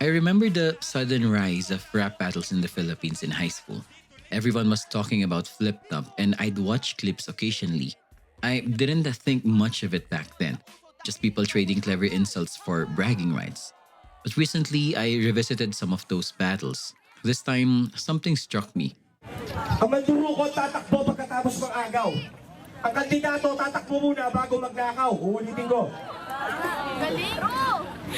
I remember the sudden rise of rap battles in the Philippines in high school. Everyone was talking about Flip Top, and I'd watch clips occasionally. I didn't think much of it back then, just people trading clever insults for bragging rights. But recently, I revisited some of those battles. This time, something struck me. Ang mandurukot tatakbo pagkatapos ng agaw. Ang kandidato tatakbo muna bago magnakaw. Uulitin ko.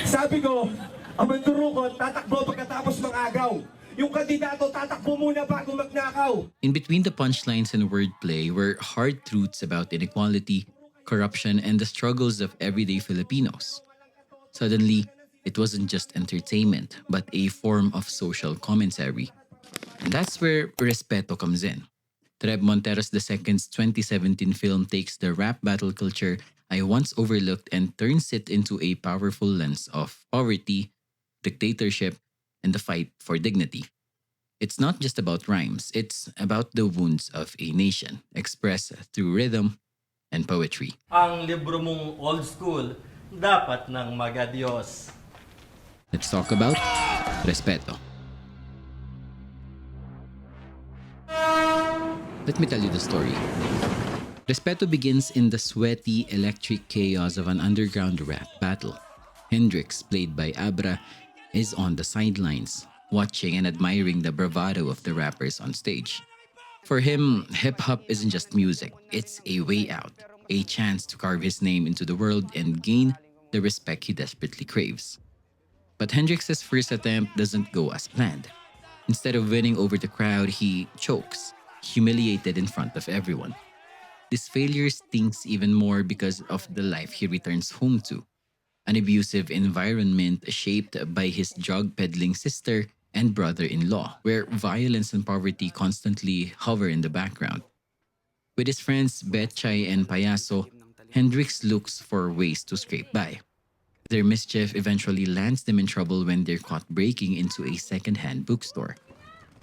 Sabi ko, ang mandurukot tatakbo pagkatapos ng agaw. Yung kandidato tatakbo muna bago magnakaw. In between the punchlines and wordplay were hard truths about inequality, corruption, and the struggles of everyday Filipinos. Suddenly, it wasn't just entertainment, but a form of social commentary. And that's where Respeto comes in. Treb Monteros II's 2017 film takes the rap battle culture I once overlooked and turns it into a powerful lens of poverty, dictatorship, and the fight for dignity. It's not just about rhymes, it's about the wounds of a nation expressed through rhythm and poetry. Ang libro mong old school, dapat ng magadiyos. Let's talk about Respeto. Let me tell you the story. Respeto begins in the sweaty, electric chaos of an underground rap battle. Hrix, played by Abra, is on the sidelines, watching and admiring the bravado of the rappers on stage. For him, hip-hop isn't just music, it's a way out, a chance to carve his name into the world and gain the respect he desperately craves. But Hendrix's first attempt doesn't go as planned. Instead of winning over the crowd, he chokes, humiliated in front of everyone. This failure stings even more because of the life he returns home to, an abusive environment shaped by his drug peddling sister and brother-in-law, where violence and poverty constantly hover in the background. With his friends Betchay and Payaso, Hendrix looks for ways to scrape by. Their mischief eventually lands them in trouble when they're caught breaking into a second-hand bookstore.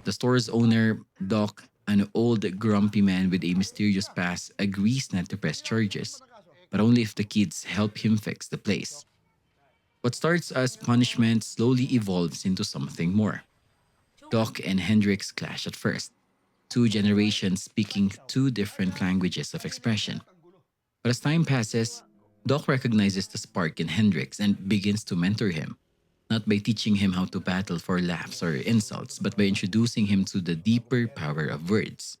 The store's owner, Doc, an old grumpy man with a mysterious past, agrees not to press charges, but only if the kids help him fix the place. What starts as punishment slowly evolves into something more. Doc and Hendrix clash at first, two generations speaking two different languages of expression. But as time passes, Doc recognizes the spark in Hendrix and begins to mentor him, not by teaching him how to battle for laughs or insults, but by introducing him to the deeper power of words.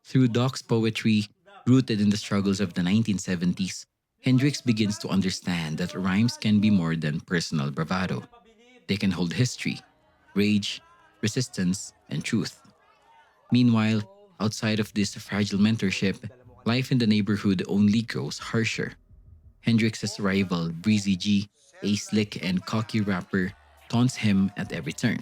Through Doc's poetry, rooted in the struggles of the 1970s, Hendrix begins to understand that rhymes can be more than personal bravado. They can hold history, rage, resistance, and truth. Meanwhile, outside of this fragile mentorship, life in the neighborhood only grows harsher. Hendrix's rival, Breezy G, a slick and cocky rapper, taunts him at every turn.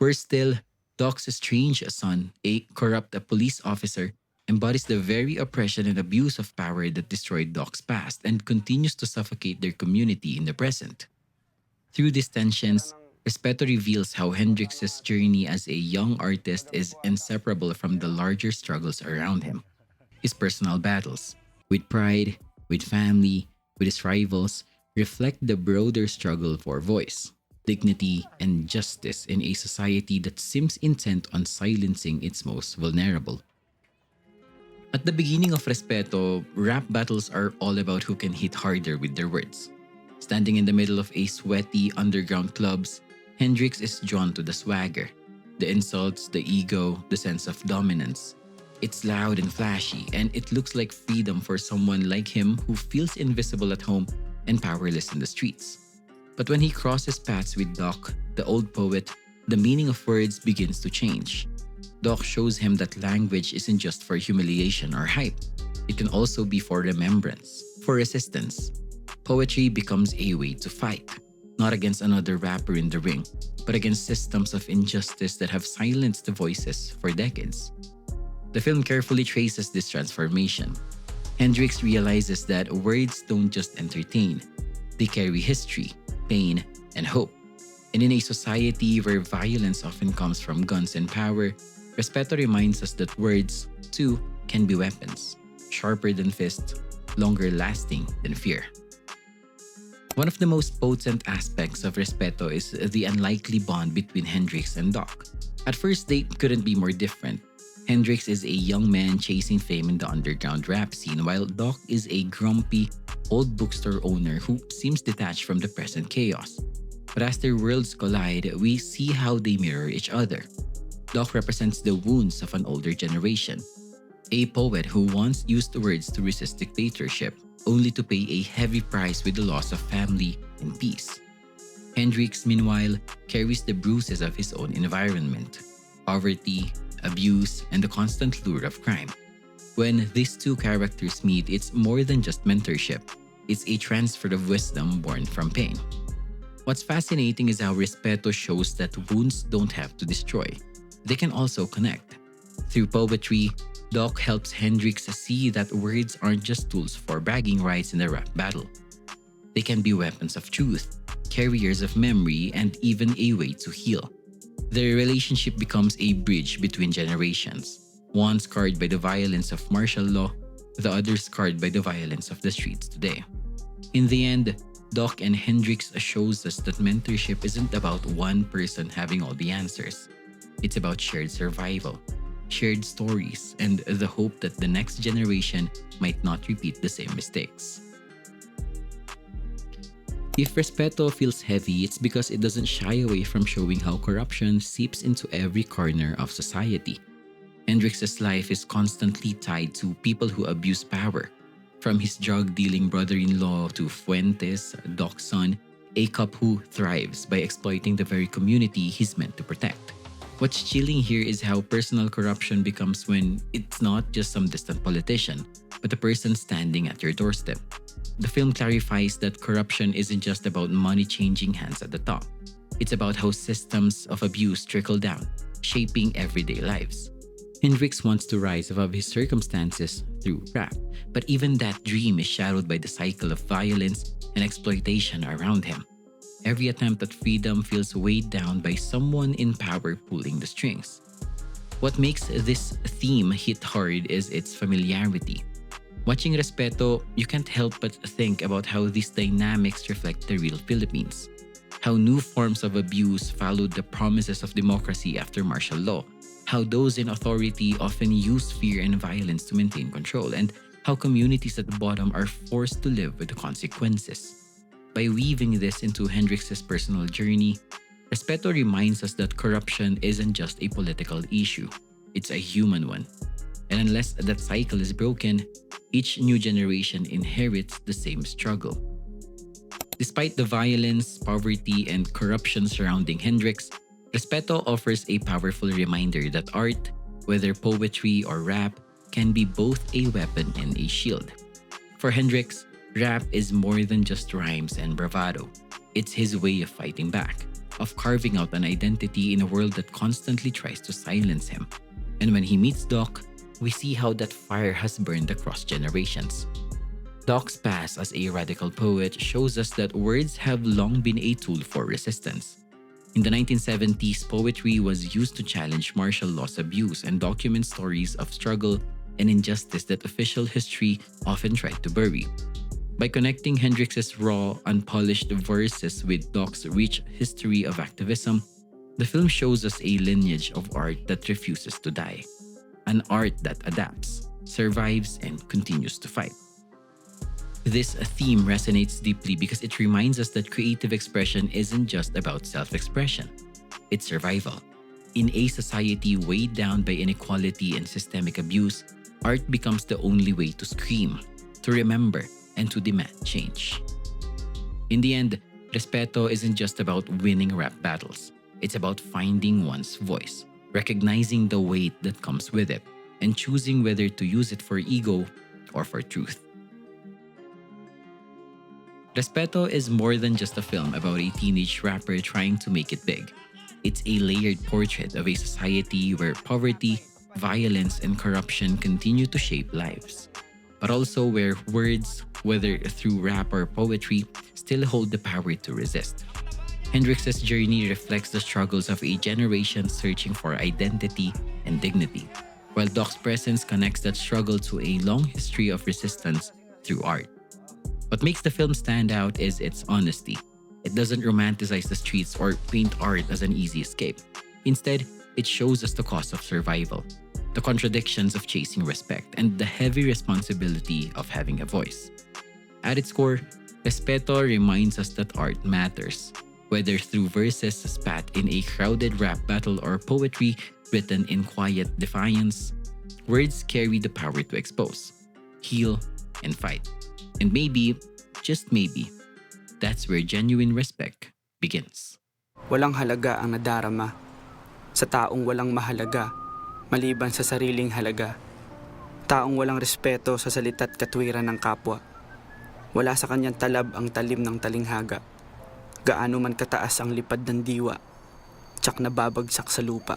Worse still, Doc's estranged son, a corrupt police officer, embodies the very oppression and abuse of power that destroyed Doc's past and continues to suffocate their community in the present. Through these tensions, Respeto reveals how Hendrix's journey as a young artist is inseparable from the larger struggles around him. His personal battles, with pride, with family, with his rivals, reflect the broader struggle for voice, dignity, and justice in a society that seems intent on silencing its most vulnerable. At the beginning of Respeto, rap battles are all about who can hit harder with their words. Standing in the middle of a sweaty underground clubs, Hendrix is drawn to the swagger, the insults, the ego, the sense of dominance. It's loud and flashy, and it looks like freedom for someone like him who feels invisible at home and powerless in the streets. But when he crosses paths with Doc, the old poet, the meaning of words begins to change. Doc shows him that language isn't just for humiliation or hype. It can also be for remembrance, for resistance. Poetry becomes a way to fight, not against another rapper in the ring, but against systems of injustice that have silenced the voices for decades. The film carefully traces this transformation. Hendrix realizes that words don't just entertain, they carry history, pain, and hope. And in a society where violence often comes from guns and power, Respeto reminds us that words, too, can be weapons, sharper than fists, longer lasting than fear. One of the most potent aspects of Respeto is the unlikely bond between Hrix and Doc. At first, they couldn't be more different. Hrix is a young man chasing fame in the underground rap scene, while Doc is a grumpy, old bookstore owner who seems detached from the present chaos. But as their worlds collide, we see how they mirror each other. Doc represents the wounds of an older generation, a poet who once used words to resist dictatorship, only to pay a heavy price with the loss of family and peace. Hrix, meanwhile, carries the bruises of his own environment: poverty, abuse, and the constant lure of crime. When these two characters meet, it's more than just mentorship. It's a transfer of wisdom born from pain. What's fascinating is how Respeto shows that wounds don't have to destroy. They can also connect. Through poetry, Doc helps Hrix see that words aren't just tools for bragging rights in a rap battle. They can be weapons of truth, carriers of memory, and even a way to heal. Their relationship becomes a bridge between generations, one scarred by the violence of martial law, the other scarred by the violence of the streets today. In the end, Doc and Hrix shows us that mentorship isn't about one person having all the answers. It's about shared survival, shared stories, and the hope that the next generation might not repeat the same mistakes. If Respeto feels heavy, it's because it doesn't shy away from showing how corruption seeps into every corner of society. Hrix's life is constantly tied to people who abuse power, from his drug-dealing brother-in-law to Fuentes, Doc's son, a cop who thrives by exploiting the very community he's meant to protect. What's chilling here is how personal corruption becomes when it's not just some distant politician, but a person standing at your doorstep. The film clarifies that corruption isn't just about money changing hands at the top. It's about how systems of abuse trickle down, shaping everyday lives. Hrix wants to rise above his circumstances through rap, but even that dream is shadowed by the cycle of violence and exploitation around him. Every attempt at freedom feels weighed down by someone in power pulling the strings. What makes this theme hit hard is its familiarity. Watching Respeto, you can't help but think about how these dynamics reflect the real Philippines. How new forms of abuse followed the promises of democracy after martial law. How those in authority often use fear and violence to maintain control, and how communities at the bottom are forced to live with the consequences. By weaving this into Hrix's personal journey, Respeto reminds us that corruption isn't just a political issue, it's a human one. And unless that cycle is broken, each new generation inherits the same struggle. Despite the violence, poverty, and corruption surrounding Hrix, Respeto offers a powerful reminder that art, whether poetry or rap, can be both a weapon and a shield. For Hrix, rap is more than just rhymes and bravado. It's his way of fighting back, of carving out an identity in a world that constantly tries to silence him. And when he meets Doc, we see how that fire has burned across generations. Doc's past as a radical poet shows us that words have long been a tool for resistance. In the 1970s, poetry was used to challenge martial law's abuse and document stories of struggle and injustice that official history often tried to bury. By connecting Hrix's raw, unpolished verses with Doc's rich history of activism, the film shows us a lineage of art that refuses to die. An art that adapts, survives, and continues to fight. This theme resonates deeply because it reminds us that creative expression isn't just about self-expression. It's survival. In a society weighed down by inequality and systemic abuse, art becomes the only way to scream, to remember, and to demand change. In the end, Respeto isn't just about winning rap battles. It's about finding one's voice, recognizing the weight that comes with it, and choosing whether to use it for ego or for truth. Respeto is more than just a film about a teenage rapper trying to make it big. It's a layered portrait of a society where poverty, violence, and corruption continue to shape lives, but also where words, whether through rap or poetry, still hold the power to resist. Hrix's journey reflects the struggles of a generation searching for identity and dignity, while Doc's presence connects that struggle to a long history of resistance through art. What makes the film stand out is its honesty. It doesn't romanticize the streets or paint art as an easy escape. Instead, it shows us the cost of survival, the contradictions of chasing respect, and the heavy responsibility of having a voice. At its core, Respeto reminds us that art matters, whether through verses spat in a crowded rap battle or poetry written in quiet defiance. Words carry the power to expose, heal, and fight. And maybe, just maybe, that's where genuine respect begins. Walang halaga ang nadarama sa taong walang mahalaga maliban sa sariling halaga. Taong walang respeto sa salita't katwiran ng kapwa. Wala sa kanyang talab ang talim ng talinghaga. Gaano man kataas ang lipad ng diwa, tsak nababagsak sa lupa.